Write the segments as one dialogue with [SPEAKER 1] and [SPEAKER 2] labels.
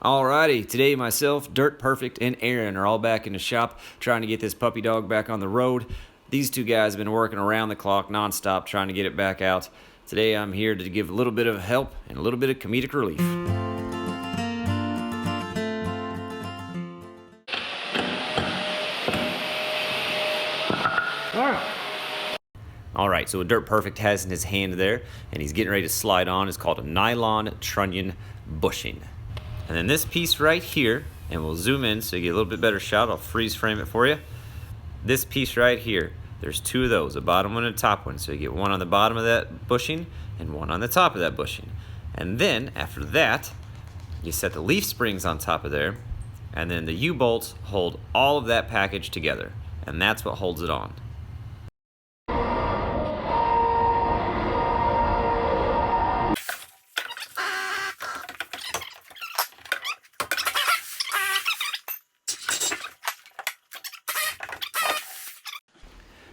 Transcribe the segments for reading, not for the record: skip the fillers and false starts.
[SPEAKER 1] Alrighty, today myself, Dirt Perfect, and Aaron are all back in the shop trying to get this puppy dog back on the road. These two guys have been working around the clock nonstop trying to get it back out. Today I'm here to give a little bit of help and a little bit of comedic relief. Alright, so what Dirt Perfect has in his hand there, and he's getting ready to slide on, is called a nylon trunnion bushing. And then this piece right here, and we'll zoom in so you get a little bit better shot. I'll freeze frame it for you. This piece right here, there's two of those, a bottom one and a top one. So you get one on the bottom of that bushing and one on the top of that bushing. And then after that, you set the leaf springs on top of there, and then the U-bolts hold all of that package together. And that's what holds it on.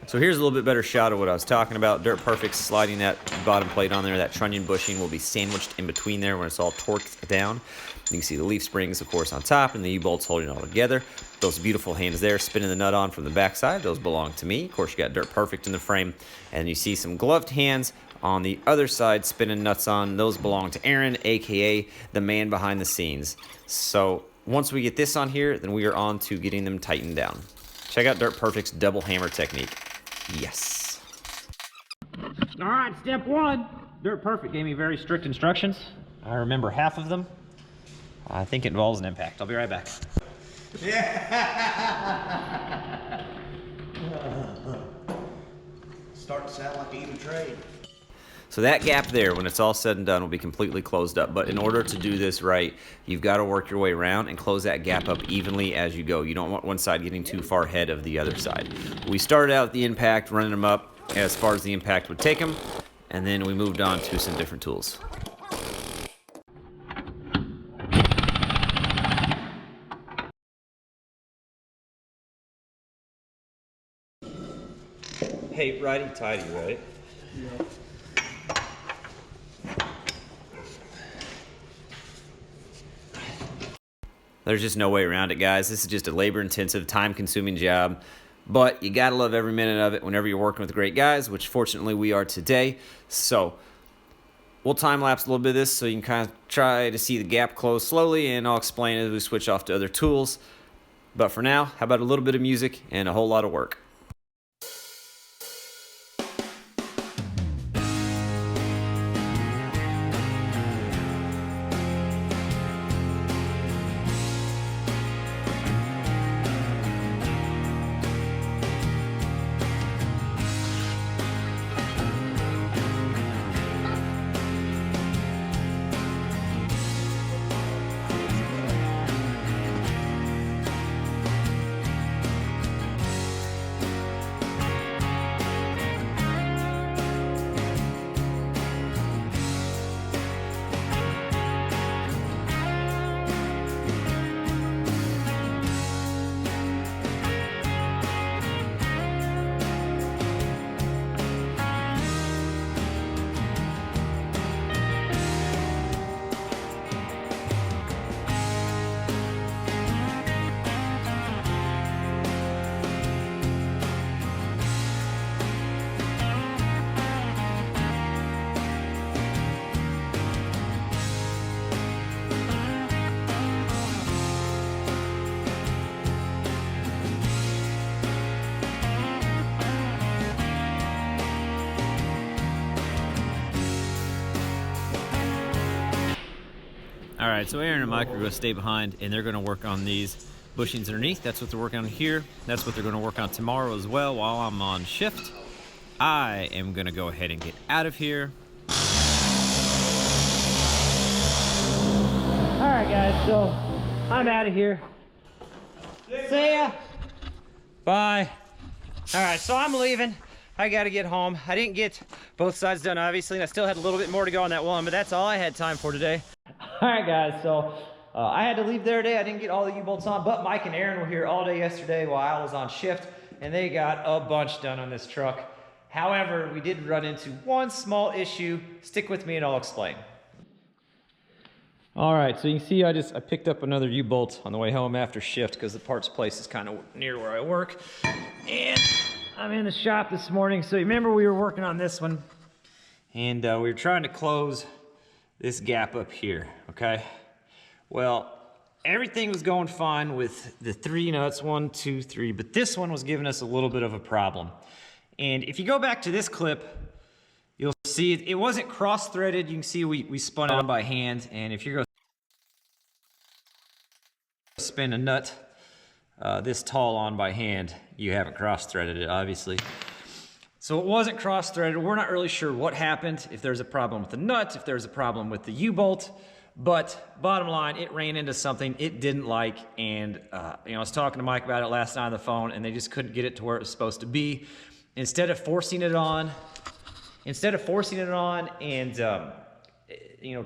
[SPEAKER 1] So here's a little bit better shot of what I was talking about. Dirt Perfect sliding that bottom plate on there. That trunnion bushing will be sandwiched in between there when it's all torqued down. You can see the leaf springs, of course, on top, and the U-bolts holding it all together. Those beautiful hands there spinning the nut on from the backside. Those belong to me. Of course, you got Dirt Perfect in the frame. And you see some gloved hands on the other side spinning nuts on. Those belong to Aaron, a.k.a. the man behind the scenes. So once we get this on here, then we are on to getting them tightened down. Check out Dirt Perfect's double hammer technique. Yes. All right, step one. Dirt Perfect gave me very strict instructions. I remember half of them. I think it involves an impact. I'll be right back.
[SPEAKER 2] Yeah. Starting to sound like an even trade.
[SPEAKER 1] So that gap there, when it's all said and done, will be completely closed up. But in order to do this right, you've got to work your way around and close that gap up evenly as you go. You don't want one side getting too far ahead of the other side. We started out with the impact, running them up as far as the impact would take them, and then we moved on to some different tools. Hey, righty-tighty, right?
[SPEAKER 2] Yeah.
[SPEAKER 1] There's just no way around it, guys. This is just a labor-intensive, time-consuming job, but you gotta love every minute of it whenever you're working with great guys, which fortunately we are today. So we'll time-lapse a little bit of this so you can kind of try to see the gap close slowly, and I'll explain as we switch off to other tools. But for now, how about a little bit of music and a whole lot of work? All right, so Aaron and Mike are going to stay behind, and they're going to work on these bushings underneath. That's what they're working on here. That's what they're going to work on tomorrow as well while I'm on shift. I am going to go ahead and get out of here. All right, guys, so I'm out of here. See ya. Bye. All right, so I'm leaving. I got to get home. I didn't get both sides done, obviously, and I still had a little bit more to go on that one, but that's all I had time for today. All right, guys, so I had to leave there today. I didn't get all the U-bolts on, but Mike and Aaron were here all day yesterday while I was on shift, and they got a bunch done on this truck. However, we did run into one small issue. Stick with me and I'll explain. All right, so you can see I picked up another U-bolt on the way home after shift because the parts place is kind of near where I work. And I'm in the shop this morning. So you remember we were working on this one and we were trying to close this gap up here, okay? Well, everything was going fine with the 3 nuts, 1, 2, 3, but this one was giving us a little bit of a problem. And if you go back to this clip, you'll see it wasn't cross-threaded. You can see we spun it on by hand, and if you're going to spin a nut this tall on by hand, you haven't cross-threaded it, obviously. So it wasn't cross-threaded. We're not really sure what happened, if there's a problem with the nut, if there's a problem with the U-bolt, but bottom line, it ran into something it didn't like, and I was talking to Mike about it last night on the phone, and they just couldn't get it to where it was supposed to be. Instead of forcing it on and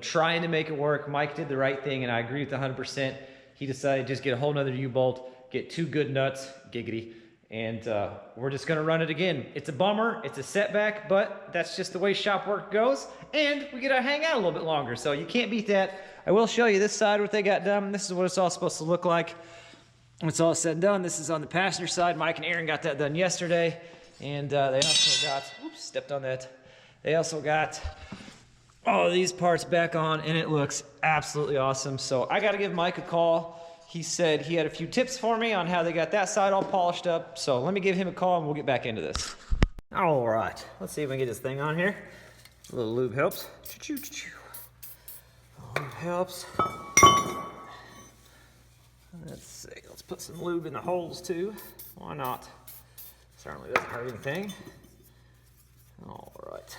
[SPEAKER 1] trying to make it work, Mike did the right thing, and I agree with 100%. He decided to just get a whole nother U-bolt, get 2 good nuts, giggity, and we're just gonna run it again. It's a bummer, it's a setback, but that's just the way shop work goes, and we get to hang out a little bit longer, so you can't beat that. I will show you this side, what they got done. This is what it's all supposed to look like when it's all said and done. This is on the passenger side. Mike and Aaron got that done yesterday, and they also got, oops, stepped on that. They also got all of these parts back on, and it looks absolutely awesome. So I got to give Mike a call. He said he had a few tips for me on how they got that side all polished up. So let me give him a call, and we'll get back into this. All right, let's see if we can get this thing on here. A little lube helps. Lube helps. Let's see, let's put some lube in the holes too. Why not? Certainly doesn't hurt anything. All right.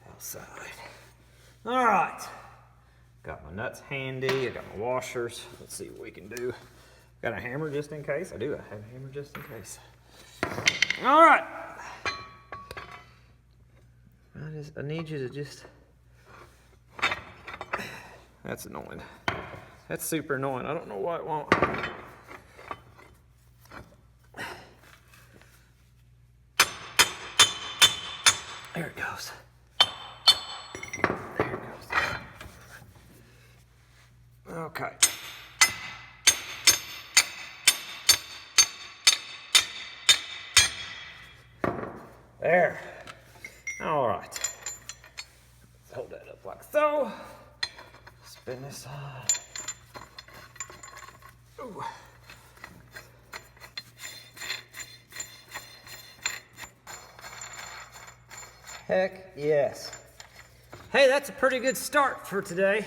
[SPEAKER 1] Outside. All right. Got my nuts handy. I got my washers. Let's see what we can do. Got a hammer just in case. I do have a hammer just in case. All right. I need you to just. That's annoying. That's super annoying. I don't know why it won't. There it goes. There it goes. Okay. There. All right. Let's hold that up like so. Spin this side. Ooh. Heck yes. Hey, that's a pretty good start for today.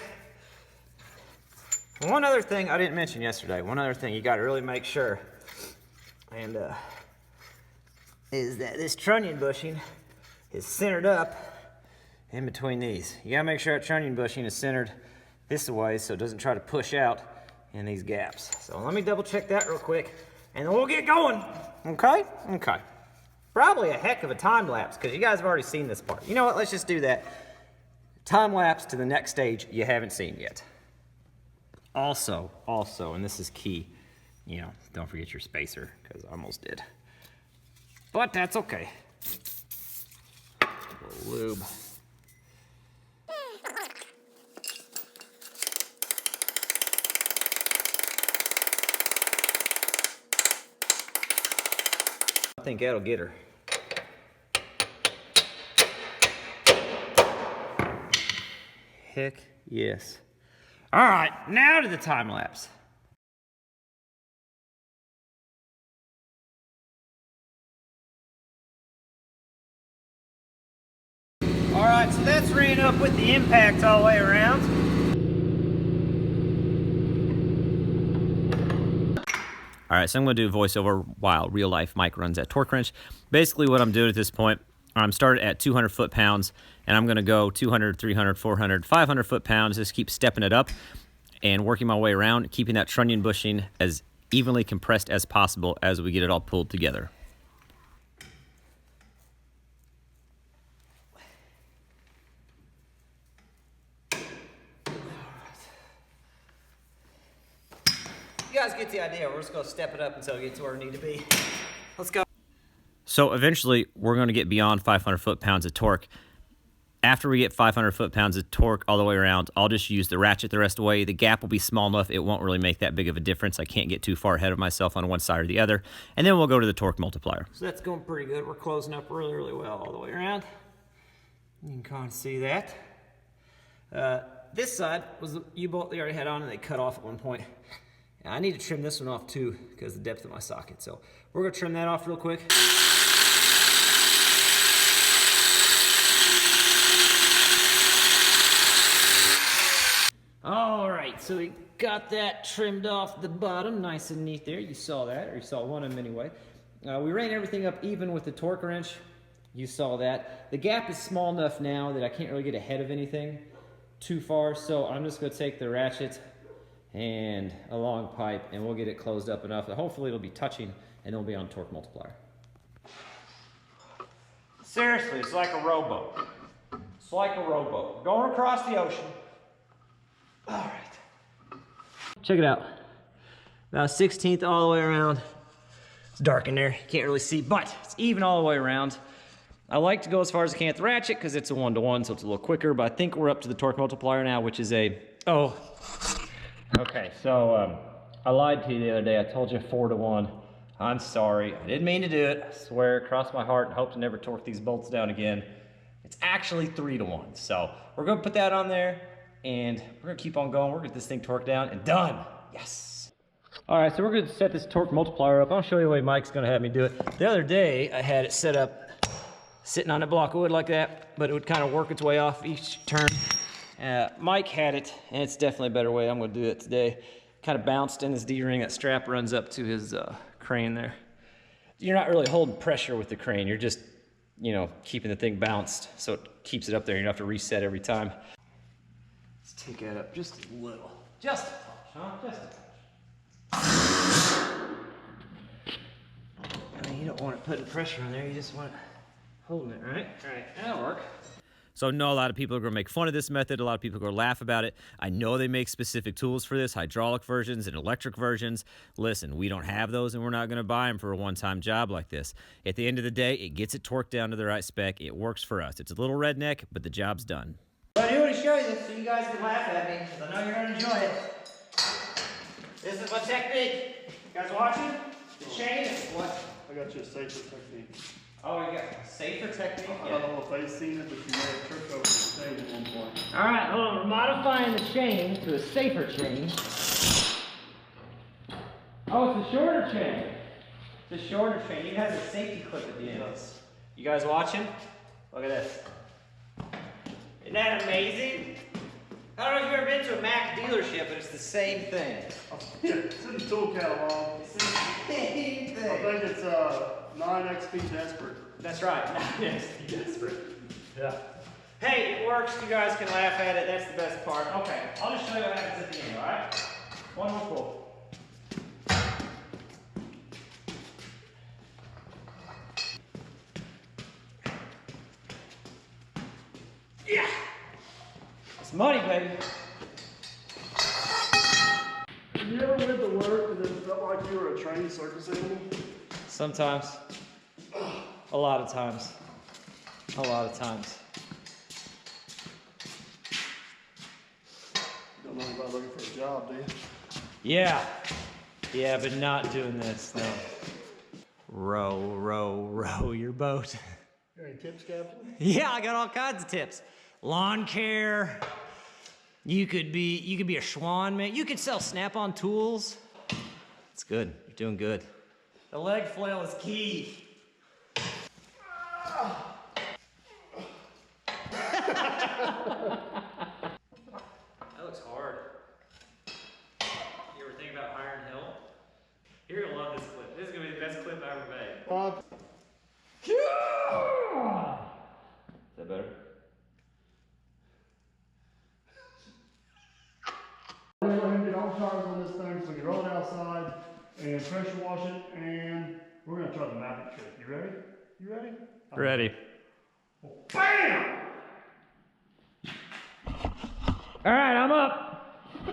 [SPEAKER 1] One other thing I didn't mention yesterday, one other thing you got to really make sure, and is that this trunnion bushing is centered up in between these. You got to make sure that trunnion bushing is centered this way so it doesn't try to push out in these gaps. So let me double check that real quick, and then we'll get going. Okay? Okay. Probably a heck of a time lapse because you guys have already seen this part. You know what? Let's just do that. Time lapse to the next stage you haven't seen yet. Also, and this is key, don't forget your spacer because I almost did. But that's okay. A little lube. I think that'll get her. Heck yes. All right, now to the time lapse. All right, so that's ran up with the impact all the way around. All right, so I'm going to do a voiceover while real life Mike runs that torque wrench. Basically what I'm doing at this point, I'm started at 200 foot-pounds, and I'm going to go 200, 300, 400, 500 foot-pounds, just keep stepping it up and working my way around, keeping that trunnion bushing as evenly compressed as possible as we get it all pulled together. You guys get the idea. We're just going to step it up until we get to where we need to be. Let's go. So eventually, we're going to get beyond 500 foot-pounds of torque. After we get 500 foot-pounds of torque all the way around, I'll just use the ratchet the rest of the way. The gap will be small enough, it won't really make that big of a difference. I can't get too far ahead of myself on one side or the other. And then we'll go to the torque multiplier. So that's going pretty good. We're closing up really, really well all the way around. You can kind of see that. This side was the U-bolt they already had on and they cut off at one point. I need to trim this one off too because of the depth of my socket. So we're gonna trim that off real quick. All right, so we got that trimmed off the bottom, nice and neat there. You saw that, or you saw one of them anyway. We ran everything up even with the torque wrench. You saw that. The gap is small enough now that I can't really get ahead of anything too far, so I'm just gonna take the ratchet and a long pipe and we'll get it closed up enough that hopefully it'll be touching and it'll be on torque multiplier. Seriously, it's like a rowboat. It's like a rowboat. Going across the ocean. All right. Check it out. About 1/16 all the way around. It's dark in there, you can't really see, but it's even all the way around. I like to go as far as I can with the ratchet because it's a 1-to-1, so it's a little quicker, but I think we're up to the torque multiplier now, which is a, okay, so I lied to you the other day. I told you 4-to-1. I'm sorry, I didn't mean to do it. I swear, cross my heart and hope to never torque these bolts down again. It's actually 3-to-1, so we're gonna put that on there and we're gonna keep on going. We're gonna get this thing torqued down and done, yes. All right, so we're gonna set this torque multiplier up. I'll show you the way Mike's gonna have me do it. The other day, I had it set up sitting on a block of wood like that, but it would kind of work its way off each turn. Mike had it, and it's definitely a better way. I'm gonna do it today. Kind of bounced in his D-ring. That strap runs up to his crane there. You're not really holding pressure with the crane. You're just, you know, keeping the thing bounced so it keeps it up there. You don't have to reset every time. Let's take that up just a little. Just a touch, huh? Just a touch. I mean, you don't want it putting pressure on there. You just want it holding it, right? All right, that'll work. So I know a lot of people are gonna make fun of this method. A lot of people are gonna laugh about it. I know they make specific tools for this, hydraulic versions and electric versions. Listen, we don't have those and we're not gonna buy them for a one-time job like this. At the end of the day, it gets it torqued down to the right spec. It works for us. It's a little redneck, but the job's done. I do want to show you this so you guys can laugh at me, because I know you're gonna enjoy it. This is my technique. You guys watching? The chain is what?
[SPEAKER 2] I got you a safer technique.
[SPEAKER 1] Oh, you got a safer technique?
[SPEAKER 2] I don't know if they've seen it, but you may have tripped over the chain at one point.
[SPEAKER 1] All right, hold on. We're modifying the chain to a safer chain. Oh, it's a shorter chain. It's a shorter chain. It has a safety clip at the end.
[SPEAKER 2] Yes.
[SPEAKER 1] You guys watching? Look at this. Isn't that amazing? I don't know if you've ever been to a Mack dealership, but it's the same thing.
[SPEAKER 2] Yeah, it's in the tool catalog.
[SPEAKER 1] It's the same thing.
[SPEAKER 2] I think it's 9XP Desperate.
[SPEAKER 1] That's right. 9XP Desperate. Yeah. Hey, it works. You guys can laugh at it. That's the best part. Okay, I'll just show you what happens at the end, all right? One more pull. Yeah! It's money, baby.
[SPEAKER 2] Have you ever went to work and it felt like you were a trained circus animal?
[SPEAKER 1] Sometimes. A lot of times. A lot of times.
[SPEAKER 2] You don't know anybody looking for a job, do you?
[SPEAKER 1] Yeah. Yeah, but not doing this, no. Row, row, row your boat.
[SPEAKER 2] Any tips, Captain?
[SPEAKER 1] Yeah, I got all kinds of tips. Lawn care. You could be a Schwann, man. You could sell Snap-on tools. It's good. You're doing good. The leg flail is key. That looks hard. You ever think about hiring help? You're gonna love this clip. This is gonna be the best clip I ever made. Is that better?
[SPEAKER 2] We're going to go ahead and get all tires on this thing so we can roll it outside and pressure wash it, and we're going to try the Mavic trick. You ready? You ready?
[SPEAKER 1] Ready.
[SPEAKER 2] Bam!
[SPEAKER 1] All right, I'm up.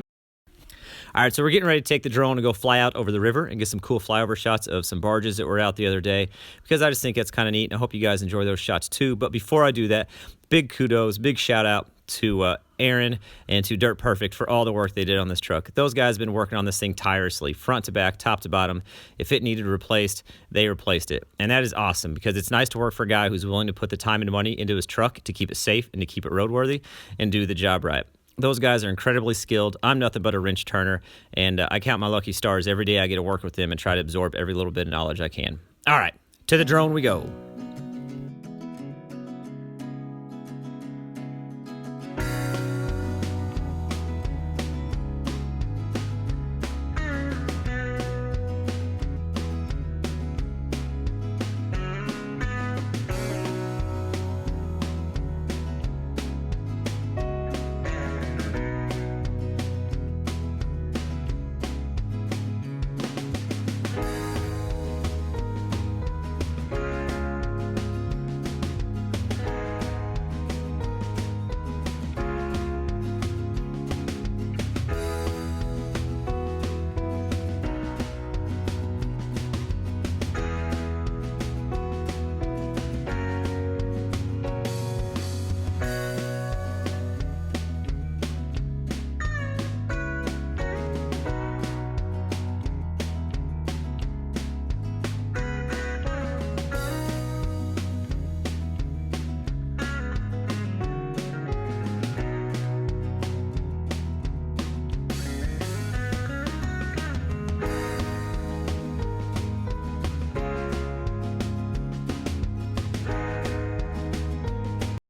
[SPEAKER 1] All right, so we're getting ready to take the drone and go fly out over the river and get some cool flyover shots of some barges that were out the other day, because I just think that's kind of neat, and I hope you guys enjoy those shots too. But before I do that, big kudos, big shout out to Aaron and to Dirt Perfect for all the work they did on this truck. Those guys have been working on this thing tirelessly, front to back, top to bottom. If it needed replaced, they replaced it. And that is awesome, because it's nice to work for a guy who's willing to put the time and money into his truck to keep it safe and to keep it roadworthy and do the job right. Those guys are incredibly skilled. I'm nothing but a wrench turner, and I count my lucky stars every day I get to work with them and try to absorb every little bit of knowledge I can. All right, to the drone we go.